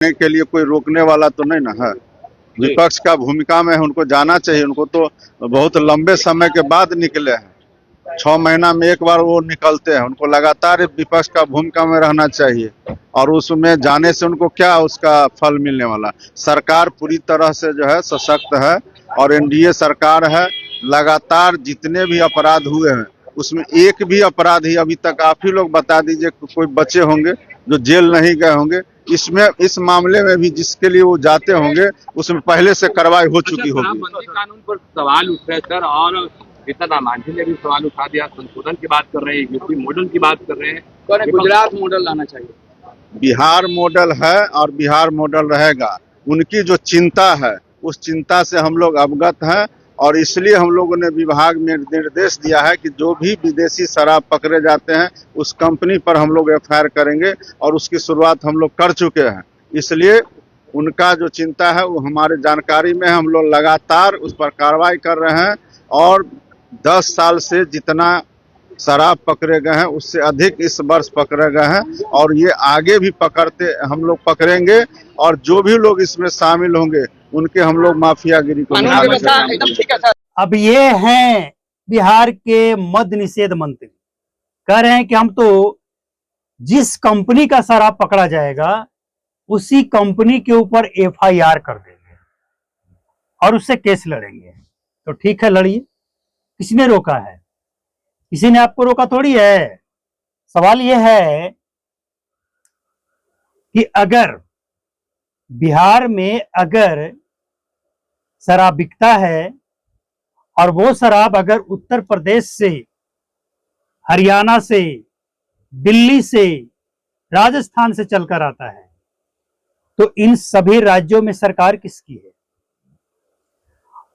के लिए कोई रोकने वाला तो नहीं ना है। विपक्ष का भूमिका में है, उनको जाना चाहिए। उनको तो बहुत लंबे समय के बाद निकले हैं, 6 महीना में एक बार वो निकलते हैं। उनको लगातार विपक्ष का भूमिका में रहना चाहिए, और उसमें जाने से उनको क्या उसका फल मिलने वाला। सरकार पूरी तरह से जो है सशक्त है, और एनडीए सरकार है। लगातार जितने भी अपराध हुए हैं उसमें एक भी अपराधी अभी तक आप ही लोग बता दीजिए कोई बचे होंगे जो जेल नहीं गए होंगे। इसमें इस मामले में भी जिसके लिए वो जाते होंगे उसमें पहले से कार्रवाई हो चुकी होगी। शराबबंदी कानून पर सवाल उठ रहे सर, और गीता मांझी ने भी सवाल उठा दिया। संशोधन की बात कर रहे हैं, यूपी मॉडल की बात कर रहे हैं, गुजरात मॉडल लाना चाहिए। बिहार मॉडल है और बिहार मॉडल रहेगा। उनकी जो चिंता है उस चिंता से हम लोग अवगत हैं, और इसलिए हम लोगों ने विभाग में निर्देश दिया है कि जो भी विदेशी शराब पकड़े जाते हैं उस कंपनी पर हम लोग एफआईआर करेंगे, और उसकी शुरुआत हम लोग कर चुके हैं। इसलिए उनका जो चिंता है वो हमारे जानकारी में है। हम लोग लगातार उस पर कार्रवाई कर रहे हैं, और 10 साल से जितना शराब पकड़े गए हैं उससे अधिक इस वर्ष पकड़े गए हैं, और ये आगे भी हम लोग पकड़ेंगे, और जो भी लोग इसमें शामिल होंगे उनके हम लोग माफियागिरी को अब ये हैं बिहार के मद्य निषेध मंत्री, कह रहे हैं कि हम तो जिस कंपनी का शराब पकड़ा जाएगा उसी कंपनी के ऊपर एफआईआर कर देंगे और उससे केस लड़ेंगे। तो ठीक है, लड़िए, किसने रोका है? किसी ने आपको रोका थोड़ी है। सवाल यह है कि अगर बिहार में अगर शराब बिकता है और वो शराब अगर उत्तर प्रदेश से, हरियाणा से, दिल्ली से, राजस्थान से चलकर आता है, तो इन सभी राज्यों में सरकार किसकी है?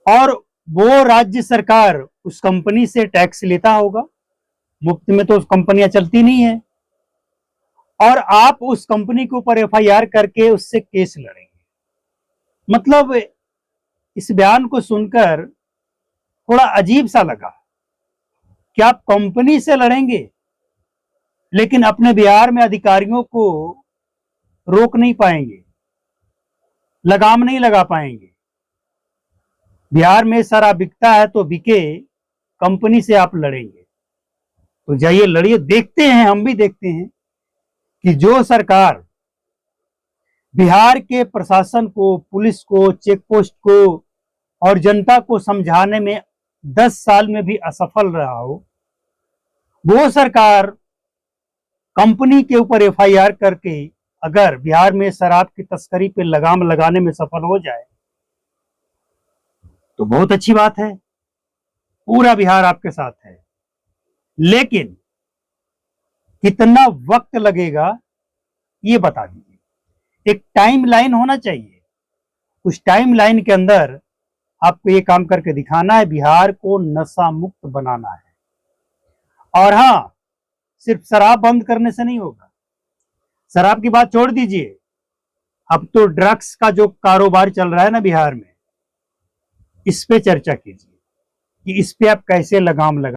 और वो राज्य सरकार उस कंपनी से टैक्स लेता होगा। मुफ्त में तो उस कंपनियां चलती नहीं है, और आप उस कंपनी के ऊपर एफआईआर करके उससे केस लड़ेंगे। मतलब इस बयान को सुनकर थोड़ा अजीब सा लगा कि आप कंपनी से लड़ेंगे लेकिन अपने बिहार में अधिकारियों को रोक नहीं पाएंगे, लगाम नहीं लगा पाएंगे। बिहार में शराब बिकता है तो बिके, कंपनी से आप लड़ेंगे। तो जाइए लड़िए, देखते हैं, हम भी देखते हैं कि जो सरकार बिहार के प्रशासन को, पुलिस को, चेक पोस्ट को और जनता को समझाने में 10 साल में भी असफल रहा हो, वो सरकार कंपनी के ऊपर एफआईआर करके अगर बिहार में शराब की तस्करी पे लगाम लगाने में सफल हो जाए तो बहुत अच्छी बात है, पूरा बिहार आपके साथ है। लेकिन कितना वक्त लगेगा ये बता दीजिए। एक टाइम लाइन होना चाहिए, उस टाइम लाइन के अंदर आपको ये काम करके दिखाना है, बिहार को नशा मुक्त बनाना है। और हाँ, सिर्फ शराब बंद करने से नहीं होगा। शराब की बात छोड़ दीजिए, अब तो ड्रग्स का जो कारोबार चल रहा है ना बिहार में, इस पे चर्चा कीजिए कि इस पे आप कैसे लगाम लगा